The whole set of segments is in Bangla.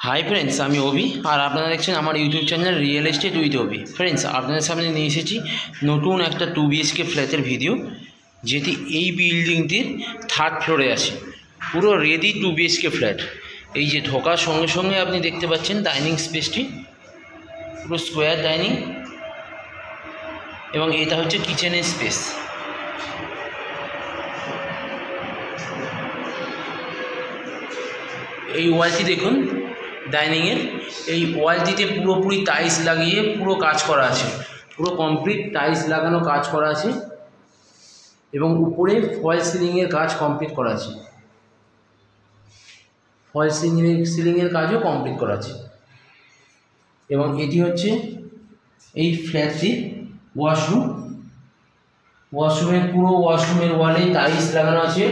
হাই ফ্রেন্ডস, আমি অভি আর আপনারা দেখছেন আমার YouTube channel real estate with Abhi. Friends, আপনাদের সামনে নিয়ে এসেছি নতুন একটা 2 BHK ফ্ল্যাটের ভিডিও, যেটি এই বিল্ডিংটির 3rd ফ্লোরে আছে। পুরো রেডি 2 BHK ফ্ল্যাট। এই যে ঢোকার সঙ্গে সঙ্গে আপনি দেখতে পাচ্ছেন ডাইনিং স্পেসটি, পুরো স্কোয়ার ডাইনিং, এবং এটা হচ্ছে কিচেনের স্পেস। এই ওয়ালটি দেখুন, ডাইনিংয়ের এই ওয়ালটিতে পুরোপুরি টাইলস লাগিয়ে পুরো কাজ করা আছে, পুরো কমপ্লিট টাইলস লাগানো কাজ করা আছে, এবং উপরে ফল সিলিংয়ের কাজ কমপ্লিট করা আছে। ফল সিলিংয়ের কাজও কমপ্লিট করা আছে। এবং এটি হচ্ছে এই ফ্ল্যাটটির ওয়াশরুম। ওয়াশরুমের ওয়ালে টাইলস লাগানো আছে,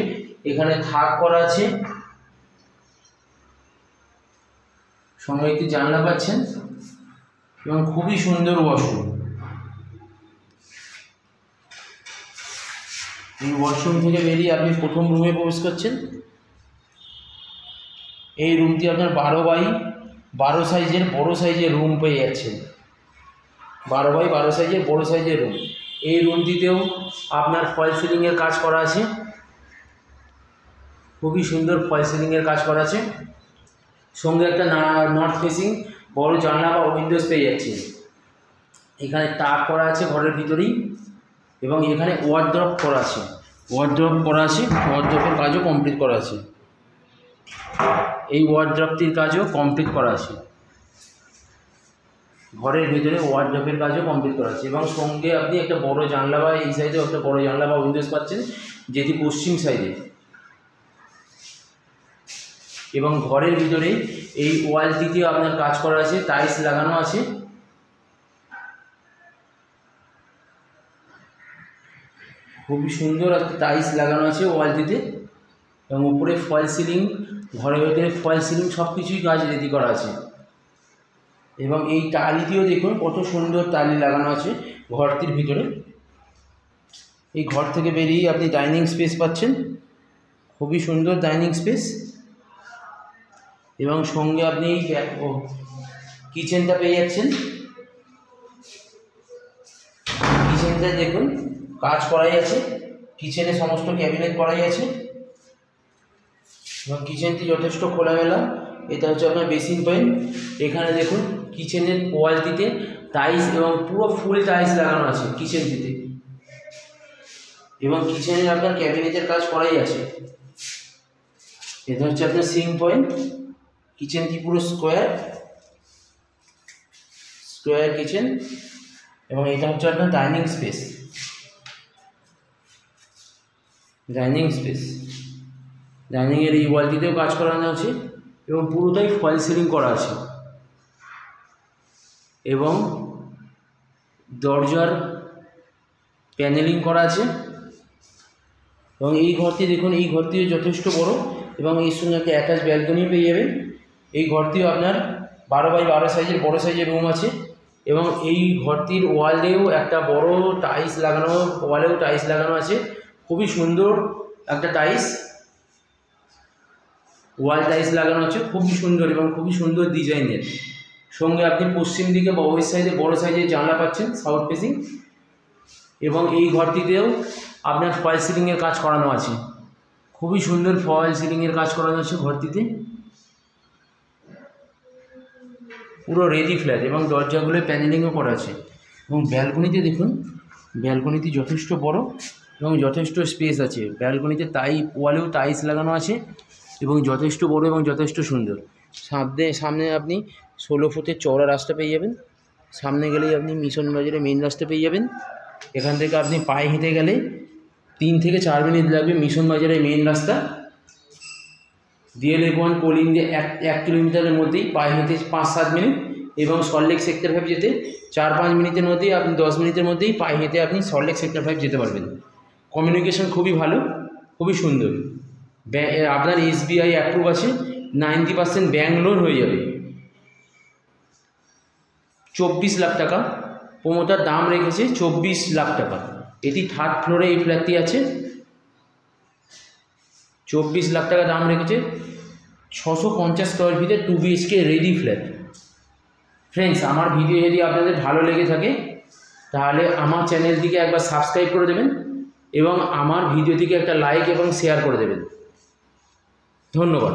এখানে থাক করা আছে, সঙ্গে একটি জানলা পাচ্ছেন, এবং খুবই সুন্দর ওয়াশরুম। এই ওয়াশরুম থেকে বেরিয়ে আপনি প্রথম রুমে প্রবেশ করছেন। এই রুমটি আপনার 12x12 সাইজের বড় সাইজের রুম পেয়ে যাচ্ছেন। 12x12 সাইজের বড় সাইজের রুম। এই রুমটিতেও আপনার ফল সিলিংয়ের কাজ করা আছে, খুবই সুন্দর ফল সিলিংয়ের কাজ করা আছে। সঙ্গে একটা নর্থ ফেসিং বড় জানলা বা উইন্ডোজ পেয়ে যাচ্ছে। এখানে তাক করা আছে ঘরের ভিতরেই, এবং এখানে ওয়ার্ড্রপ করা আছে। ওয়ার্ড্রপের কাজও কমপ্লিট করা আছে। এই ওয়ার্ড্রপটির কাজও কমপ্লিট করা আছে। ঘরের ভিতরে ওয়ার্ড্রপের কাজও কমপ্লিট করা আছে, এবং সঙ্গে আপনি একটা বড় জানলা বা এই সাইডেও একটা বড় জানলা বা উইন্ডোজ পাচ্ছেন, যেটি পশ্চিম সাইডে। এবং ঘরের ভিতরে এই ওয়ালটিতেও আপনার কাজ করা আছে, টাইলস লাগানো আছে। খুবই সুন্দর একটা টাইলস লাগানো আছে ওয়ালটিতে, এবং উপরে ফল সিলিং, ঘরের ভিতরে ফল সিলিং সব কিছুই কাজ রেডি করা আছে। এবং এই টালিটিও দেখুন কত সুন্দর টালি লাগানো আছে ঘরটির ভিতরে। এই ঘর থেকে বেরিয়ে আপনি ডাইনিং স্পেস পাচ্ছেন, খুবই সুন্দর ডাইনিং স্পেস। এবং সঙ্গে আপনি কিচেনটা পেয়ে যাচ্ছেন। কিচেনটা দেখুন কাজ করাই আছে, কিচেনে সমস্ত ক্যাবিনেট করাই আছে, এবং কিচেনটি যথেষ্ট খোলামেলা। এটা হচ্ছে আপনার বেসিন পয়েন্ট। এখানে দেখুন কিচেনের ওয়ালটিতে টাইলস এবং পুরো ফুল টাইলস লাগানো আছে কিচেনটিতে, এবং কিচেনের আপনার ক্যাবিনেটের কাজ করাই আছে। এটা হচ্ছে আপনার সিঙ্ক পয়েন্ট। কিচেনটি পুরো স্কোয়ার কিচেন, এবং এটা হচ্ছে আপনার ডাইনিং স্পেস। ডাইনিংয়ের এই ওয়ালটিতেও কাজ করানো আছে, এবং পুরোটাই ফল সিলিং করা আছে, এবং দরজার প্যানেলিং করা আছে। এবং এই ঘরটি দেখুন, এই ঘরটিও যথেষ্ট বড়, এবং এর সঙ্গে একটা অ্যাটাচ ব্যালকনি পেয়ে যাবেন। এই ঘরটিও আপনার 12x12 সাইজের বড় সাইজের রুম আছে, এবং এই ঘরটির ওয়ালেও একটা বড় টাইলস লাগানো আছে। খুবই সুন্দর একটা ওয়াল টাইলস লাগানো আছে, খুবই সুন্দর এবং খুবই সুন্দর ডিজাইনের। সঙ্গে আপনি পশ্চিম দিকে বা ওয়েস্ট সাইডে বড় সাইজের জানলা পাচ্ছেন, সাউথ ফেসিং। এবং এই ঘরটিতেও আপনার ফল সিলিংয়ের কাজ করানো আছে, খুবই সুন্দর ফল সিলিংয়ের কাজ করানো আছে ঘরটিতে। পুরো রেডি ফ্ল্যাট, এবং দরজাগুলো প্যানেলিংও করা আছে। এবং ব্যালকনিতে দেখুন, ব্যালকনিটি যথেষ্ট বড় এবং যথেষ্ট স্পেস আছে। ব্যালকনিতে ওয়ালেও টাইলস লাগানো আছে, এবং যথেষ্ট বড় এবং যথেষ্ট সুন্দর। সামনে আপনি 16 ফুটের চওড়া রাস্তা পেয়ে যাবেন। সামনে গেলেই আপনি মিশন বাজারের মেন রাস্তা পেয়ে যাবেন। এখান থেকে আপনি পায়ে হেঁটে গেলে 3 থেকে 4 মিনিট লাগবে মিশন বাজারের মেন রাস্তা। DLF1 কোলিং দিয়ে 1 কিলোমিটারের মধ্যেই, পায়ে হেঁটে 5-7 মিনিট, এবং সল্টলেক সেক্টর 5 যেতে 4-5 মিনিটের মধ্যেই, আপনি 10 মিনিটের মধ্যেই পায়ে হেঁটে আপনি সল্টলেক সেক্টর 5 যেতে পারবেন। কমিউনিকেশন খুবই ভালো, খুবই সুন্দর। আপনার SBI অ্যাপ্রুভ আছে, 90% ব্যাঙ্ক লোন হয়ে যাবে। 24 লাখ টাকা প্রমোটার দাম রেখেছে, 24 লাখ টাকা। এটি 3rd ফ্লোরে এই ফ্ল্যাটটি আছে। 24 লাখ টাকা দাম রেখেছে। 650 স্কোয়ার ফিটে 2 BHK রেডি ফ্ল্যাট। ফ্রেন্ডস, আমার ভিডিও যদি আপনাদের ভালো লেগে থাকে তাহলে আমার চ্যানেলটিকে একবার সাবস্ক্রাইব করে দেবেন এবং আমার ভিডিওটিকে একটা লাইক এবং শেয়ার করে দেবেন। ধন্যবাদ।